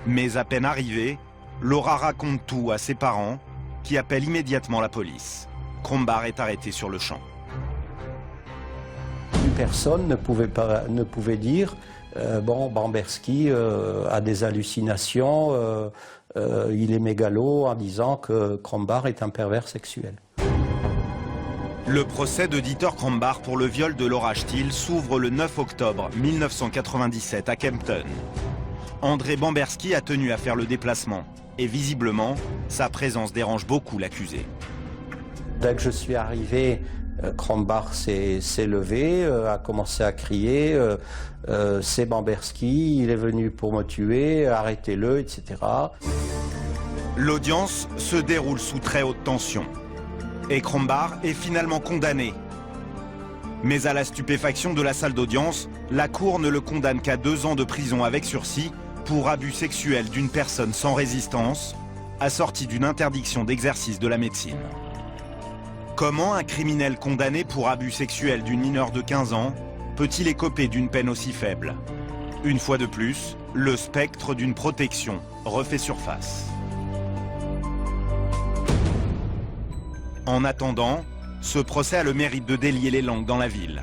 Mais à peine arrivée, Laura raconte tout à ses parents qui appellent immédiatement la police. Krombacher est arrêté sur le champ. Plus personne ne pouvait dire bon, Bamberski a des hallucinations, il est mégalo en disant que Krombacher est un pervers sexuel. Le procès de Dieter Krombacher pour le viol de Laura Still s'ouvre le 9 octobre 1997 à Kempten. André Bamberski a tenu à faire le déplacement et visiblement, sa présence dérange beaucoup l'accusé. Dès que je suis arrivé, Krombacher s'est levé, a commencé à crier c'est Bamberski, il est venu pour me tuer, arrêtez-le, etc. L'audience se déroule sous très haute tension. Et Krombacher est finalement condamné. Mais à la stupéfaction de la salle d'audience, la Cour ne le condamne qu'à 2 ans de prison avec sursis pour abus sexuel d'une personne sans résistance, assorti d'une interdiction d'exercice de la médecine. Comment un criminel condamné pour abus sexuel d'une mineure de 15 ans peut-il écoper d'une peine aussi faible? Une fois de plus, le spectre d'une protection refait surface. En attendant, ce procès a le mérite de délier les langues dans la ville.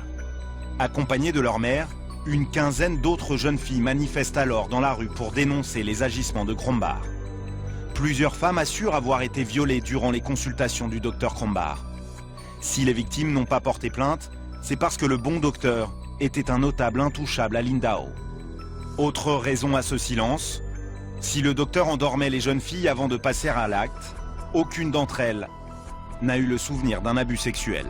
Accompagnées de leur mère, une quinzaine d'autres jeunes filles manifestent alors dans la rue pour dénoncer les agissements de Krombacher. Plusieurs femmes assurent avoir été violées durant les consultations du docteur Krombacher. Si les victimes n'ont pas porté plainte, c'est parce que le bon docteur était un notable intouchable à Lindau. Autre raison à ce silence, si le docteur endormait les jeunes filles avant de passer à l'acte, aucune d'entre elles n'a eu le souvenir d'un abus sexuel.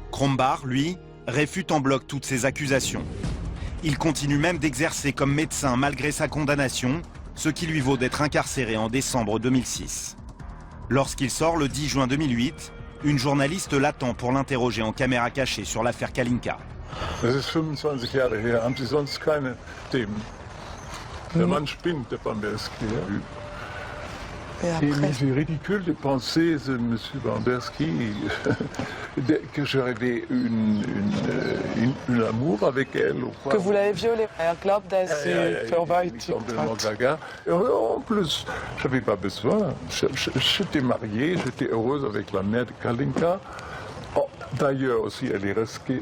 Krombacher, lui, réfute en bloc toutes ces accusations. Il continue même d'exercer comme médecin malgré sa condamnation, ce qui lui vaut d'être incarcéré en décembre 2006. Lorsqu'il sort le 10 juin 2008, une journaliste l'attend pour l'interroger en caméra cachée sur l'affaire Kalinka. Das ist 25 Jahre her. Haben Sie sonst keine Themen? Der Mann spinnt, der Bamberski. Et c'est ridicule de penser, M. Bamberski, que j'avais un amour avec elle. Que vous l'avez violée. Glaubt, dass sie verweitigt hat. Et en plus, je n'avais pas besoin. J'étais marié, j'étais heureuse avec la mère de Kalinka. Oh, d'ailleurs aussi, elle est restée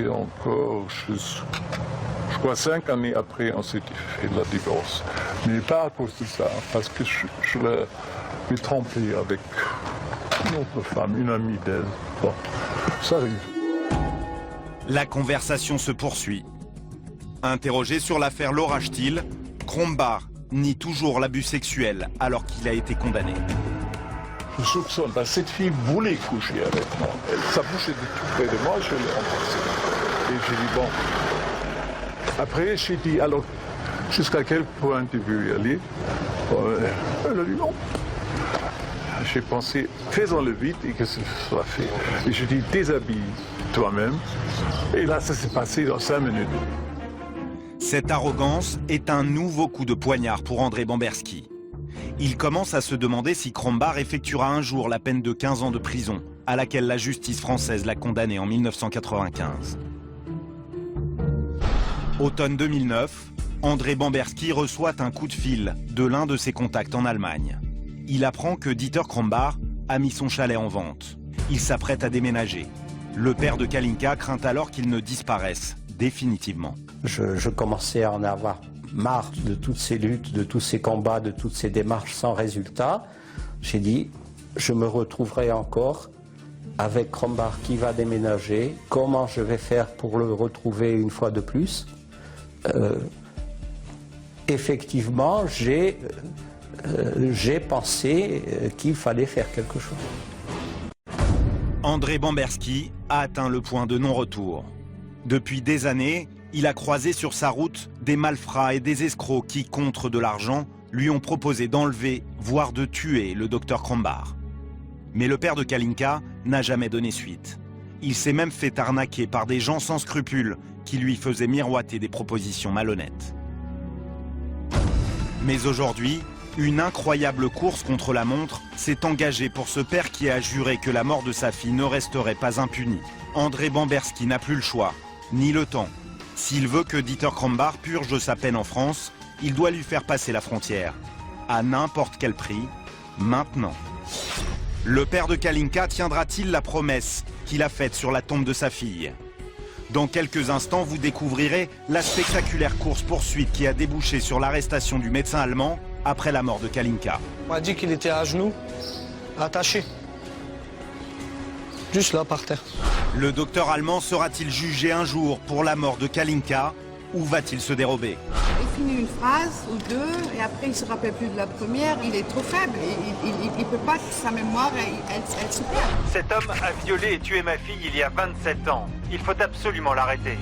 encore, je crois 5 années après, on s'est fait le divorce. Mais pas à cause de ça, parce que je l'ai trompé avec une autre femme, une amie d'elle. Bon, ça arrive. La conversation se poursuit. Interrogé sur l'affaire Laura Stihl, Krombacher nie toujours l'abus sexuel alors qu'il a été condamné. Je soupçonne, cette fille voulait coucher avec moi. Sa bouche était tout près de moi, je l'ai embrassée. Et j'ai dit, bon. Après, j'ai dit, alors, jusqu'à quel point tu veux y aller? Elle a dit non. J'ai pensé, faisons-le vite et que ce soit fait. Et je dis, déshabille toi-même. Et là, ça s'est passé dans 5 minutes. Cette arrogance est un nouveau coup de poignard pour André Bamberski. Il commence à se demander si Krombacher effectuera un jour la peine de 15 ans de prison, à laquelle la justice française l'a condamné en 1995. Automne 2009, André Bamberski reçoit un coup de fil de l'un de ses contacts en Allemagne. Il apprend que Dieter Krombacher a mis son chalet en vente. Il s'apprête à déménager. Le père de Kalinka craint alors qu'il ne disparaisse définitivement. Je commençais à en avoir marre de toutes ces luttes, de tous ces combats, de toutes ces démarches sans résultat. J'ai dit, je me retrouverai encore avec Krombacher qui va déménager. Comment je vais faire pour le retrouver une fois de plus? Effectivement, j'ai pensé qu'il fallait faire quelque chose. André Bamberski a atteint le point de non-retour. Depuis des années, il a croisé sur sa route des malfrats et des escrocs qui, contre de l'argent, lui ont proposé d'enlever, voire de tuer le docteur Krombacher. Mais le père de Kalinka n'a jamais donné suite. Il s'est même fait arnaquer par des gens sans scrupules qui lui faisaient miroiter des propositions malhonnêtes. Mais aujourd'hui, une incroyable course contre la montre s'est engagée pour ce père qui a juré que la mort de sa fille ne resterait pas impunie. André Bamberski n'a plus le choix, ni le temps. S'il veut que Dieter Krombacher purge sa peine en France, il doit lui faire passer la frontière. À n'importe quel prix, maintenant. Le père de Kalinka tiendra-t-il la promesse qu'il a faite sur la tombe de sa fille? Dans quelques instants, vous découvrirez la spectaculaire course-poursuite qui a débouché sur l'arrestation du médecin allemand après la mort de Kalinka. On m'a dit qu'il était à genoux, attaché. Juste là, par terre. Le docteur allemand sera-t-il jugé un jour pour la mort de Kalinka ou va-t-il se dérober? Il finit une phrase ou deux et après il ne se rappelle plus de la première. Il est trop faible. Il ne peut pas, sa mémoire, elle se perd. Cet homme a violé et tué ma fille il y a 27 ans. Il faut absolument l'arrêter.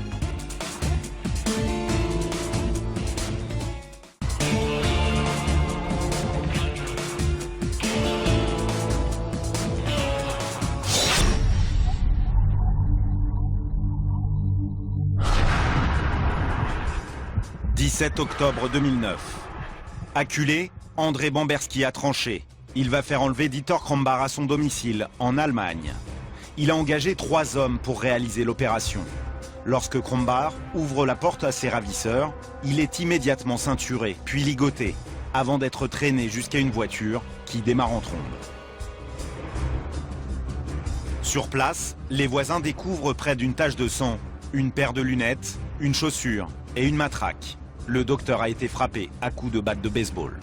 « 17 octobre 2009. Acculé, André Bamberski a tranché. Il va faire enlever Dieter Krombacher à son domicile, en Allemagne. Il a engagé 3 hommes pour réaliser l'opération. Lorsque Krombacher ouvre la porte à ses ravisseurs, il est immédiatement ceinturé, puis ligoté, avant d'être traîné jusqu'à une voiture qui démarre en trombe. Sur place, les voisins découvrent près d'une tache de sang, une paire de lunettes, une chaussure et une matraque. Le docteur a été frappé à coups de batte de baseball.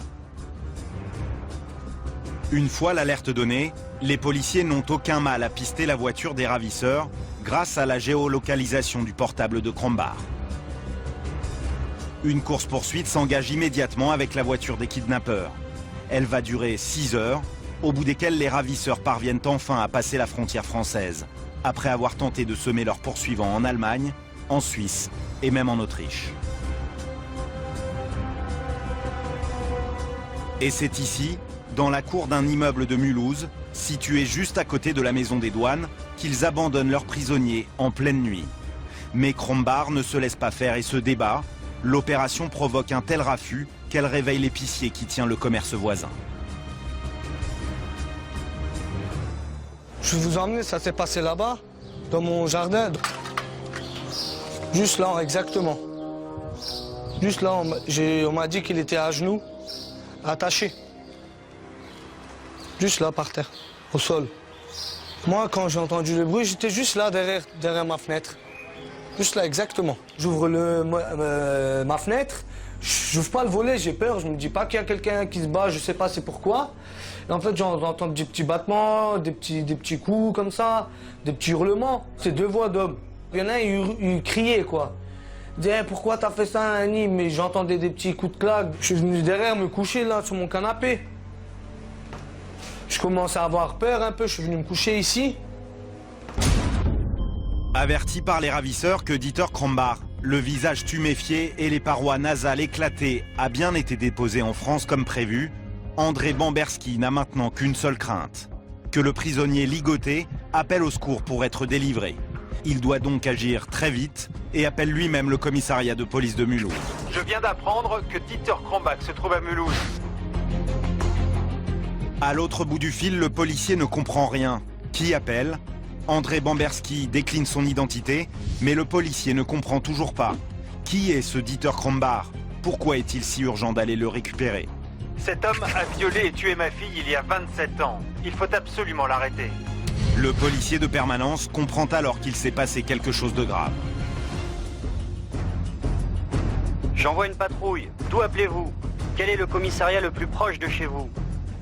Une fois l'alerte donnée, les policiers n'ont aucun mal à pister la voiture des ravisseurs grâce à la géolocalisation du portable de Krombacher. Une course-poursuite s'engage immédiatement avec la voiture des kidnappeurs. Elle va durer 6 heures, au bout desquelles les ravisseurs parviennent enfin à passer la frontière française, après avoir tenté de semer leurs poursuivants en Allemagne, en Suisse et même en Autriche. Et c'est ici, dans la cour d'un immeuble de Mulhouse, situé juste à côté de la maison des douanes, qu'ils abandonnent leurs prisonniers en pleine nuit. Mais Krombacher ne se laisse pas faire et se débat. L'opération provoque un tel raffut qu'elle réveille l'épicier qui tient le commerce voisin. Je vais vous emmener, ça s'est passé là-bas, dans mon jardin. Juste là, exactement. Juste là, on m'a dit qu'il était à genoux, attaché. Juste là, par terre, au sol. Moi, quand j'ai entendu le bruit, j'étais juste là, derrière ma fenêtre. Juste là, exactement. J'ouvre ma fenêtre, j'ouvre pas le volet, j'ai peur, je me dis pas qu'il y a quelqu'un qui se bat, je sais pas c'est pourquoi. Et en fait, j'entends des petits battements, des petits coups comme ça, des petits hurlements. C'est 2 voix d'hommes. Il y en a un, il criait quoi. Il disait pourquoi t'as fait ça, Annie? Mais j'entendais des petits coups de claque. Je suis venu derrière me coucher là sur mon canapé. Je commençais à avoir peur un peu, je suis venu me coucher ici. Averti par les ravisseurs que Dieter Krombacher, le visage tuméfié et les parois nasales éclatées, a bien été déposé en France comme prévu, André Bamberski n'a maintenant qu'une seule crainte, que le prisonnier ligoté appelle au secours pour être délivré. Il doit donc agir très vite et appelle lui-même le commissariat de police de Mulhouse. Je viens d'apprendre que Dieter Krombacher se trouve à Mulhouse. À l'autre bout du fil, le policier ne comprend rien. Qui appelle? André Bamberski décline son identité, mais le policier ne comprend toujours pas. Qui est ce Dieter Krombacher? Pourquoi est-il si urgent d'aller le récupérer? Cet homme a violé et tué ma fille il y a 27 ans. Il faut absolument l'arrêter. Le policier de permanence comprend alors qu'il s'est passé quelque chose de grave. J'envoie une patrouille. D'où appelez-vous? Quel est le commissariat le plus proche de chez vous?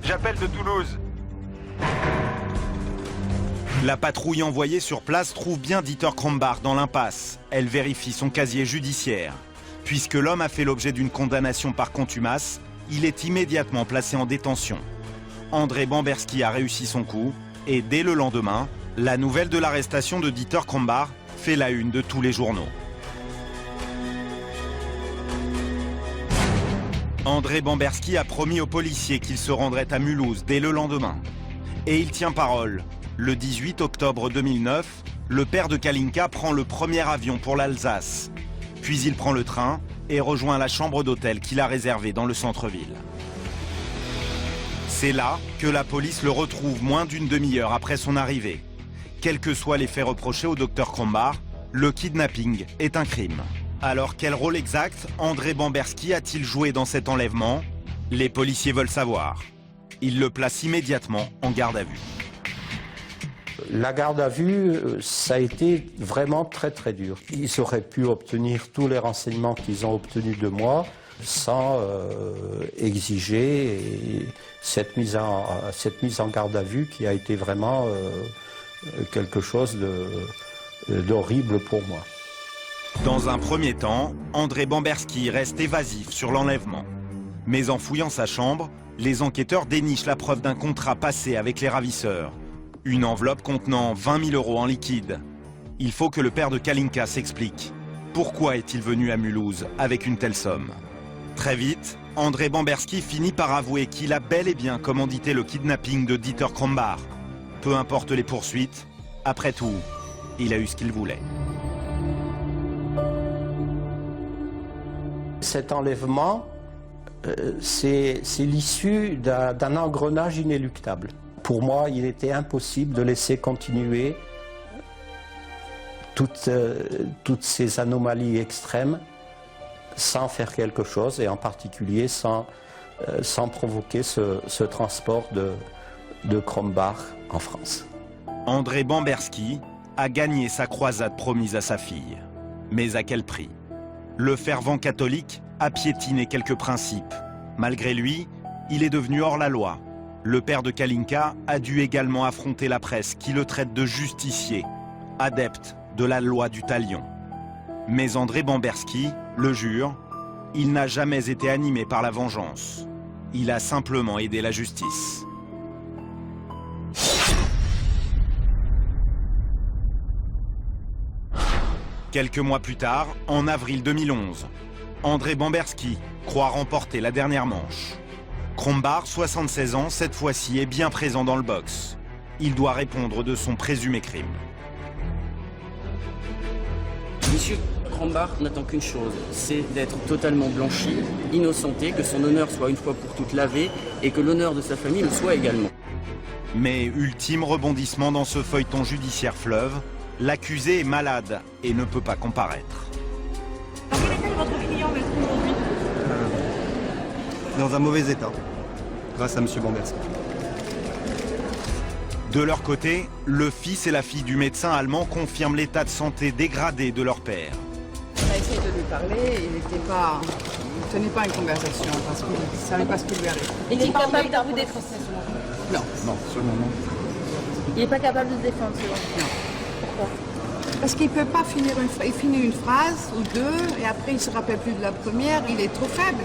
J'appelle de Toulouse. La patrouille envoyée sur place trouve bien Dieter Krombacher dans l'impasse. Elle vérifie son casier judiciaire. Puisque l'homme a fait l'objet d'une condamnation par contumace, il est immédiatement placé en détention. André Bamberski a réussi son coup et dès le lendemain, la nouvelle de l'arrestation de Dieter Krombacher fait la une de tous les journaux. André Bamberski a promis aux policiers qu'il se rendrait à Mulhouse dès le lendemain. Et il tient parole. Le 18 octobre 2009, le père de Kalinka prend le premier avion pour l'Alsace. Puis il prend le train et rejoint la chambre d'hôtel qu'il a réservée dans le centre-ville. C'est là que la police le retrouve moins d'une demi-heure après son arrivée. Quels que soient les faits reprochés au docteur Krombacher, le kidnapping est un crime. Alors quel rôle exact André Bamberski a-t-il joué dans cet enlèvement? Les policiers veulent savoir. Ils le placent immédiatement en garde à vue. La garde à vue, ça a été vraiment très très dur. Ils auraient pu obtenir tous les renseignements qu'ils ont obtenus de moi sans exiger cette mise en garde à vue qui a été vraiment quelque chose d'horrible pour moi. Dans un premier temps, André Bamberski reste évasif sur l'enlèvement. Mais en fouillant sa chambre, les enquêteurs dénichent la preuve d'un contrat passé avec les ravisseurs. Une enveloppe contenant 20 000 € en liquide. Il faut que le père de Kalinka s'explique. Pourquoi est-il venu à Mulhouse avec une telle somme? Très vite, André Bamberski finit par avouer qu'il a bel et bien commandité le kidnapping de Dieter Krombacher. Peu importe les poursuites, après tout, il a eu ce qu'il voulait. Cet enlèvement, c'est l'issue d'un engrenage inéluctable. Pour moi, il était impossible de laisser continuer toutes ces anomalies extrêmes sans faire quelque chose, et en particulier sans provoquer ce transport de Krombacher en France. André Bamberski a gagné sa croisade promise à sa fille. Mais à quel prix? Le fervent catholique a piétiné quelques principes. Malgré lui, il est devenu hors la loi. Le père de Kalinka a dû également affronter la presse qui le traite de justicier, adepte de la loi du talion. Mais André Bamberski le jure, il n'a jamais été animé par la vengeance. Il a simplement aidé la justice. Quelques mois plus tard, en avril 2011, André Bamberski croit remporter la dernière manche. Krombacher, 76 ans, cette fois-ci est bien présent dans le box. Il doit répondre de son présumé crime. Monsieur Krombacher n'attend qu'une chose, c'est d'être totalement blanchi, innocenté, que son honneur soit une fois pour toutes lavé et que l'honneur de sa famille le soit également. Mais ultime rebondissement dans ce feuilleton judiciaire fleuve, l'accusé est malade et ne peut pas comparaître. Dans quel état est votre client aujourd'hui? Dans un mauvais état, grâce à M. Bamberski. De leur côté, le fils et la fille du médecin allemand confirment l'état de santé dégradé de leur père. On a essayé de lui parler, il ne tenait pas une conversation parce qu'il ne savait pas ce qui lui arrivait. Est-il capable d'avouer des frustrations? Non. Non, seulement non. Il n'est pas capable de se défendre, selon vous? Non. Pourquoi? Parce qu'il ne peut pas finir il finit une phrase ou deux et après il ne se rappelle plus de la première. Il est trop faible.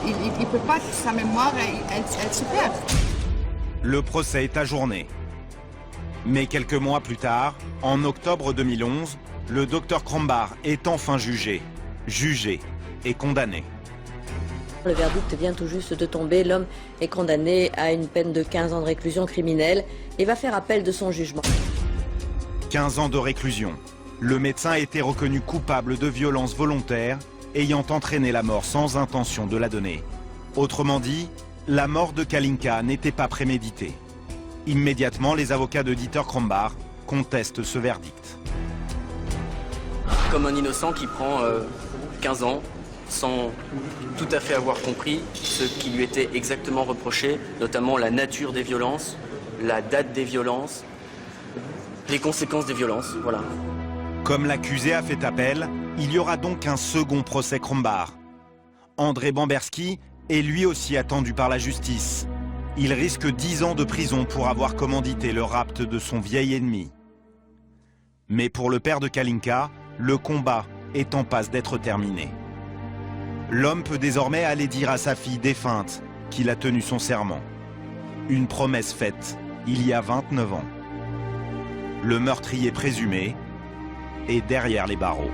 Il ne peut pas, sa mémoire, elle se perd. Le procès est ajourné. Mais quelques mois plus tard, en octobre 2011, le docteur Krombacher est enfin jugé et condamné. Le verdict vient tout juste de tomber. L'homme est condamné à une peine de 15 ans de réclusion criminelle et va faire appel de son jugement. 15 ans de réclusion. Le médecin a été reconnu coupable de violence volontaire ayant entraîné la mort sans intention de la donner. Autrement dit, la mort de Kalinka n'était pas préméditée. Immédiatement, les avocats de Dieter Krombacher contestent ce verdict. Comme un innocent qui prend 15 ans sans tout à fait avoir compris ce qui lui était exactement reproché, notamment la nature des violences, la date des violences, les conséquences des violences, voilà. Comme l'accusé a fait appel, il y aura donc un second procès Krombacher. André Bamberski est lui aussi attendu par la justice. Il risque 10 ans de prison pour avoir commandité le rapt de son vieil ennemi. Mais pour le père de Kalinka, le combat est en passe d'être terminé. L'homme peut désormais aller dire à sa fille défunte qu'il a tenu son serment. Une promesse faite il y a 29 ans. Le meurtrier présumé est derrière les barreaux.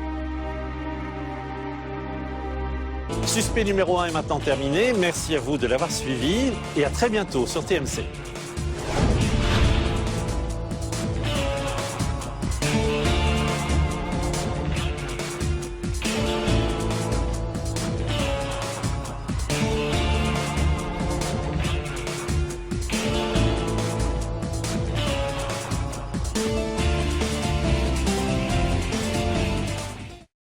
Suspect numéro 1 est maintenant terminé. Merci à vous de l'avoir suivi et à très bientôt sur TMC.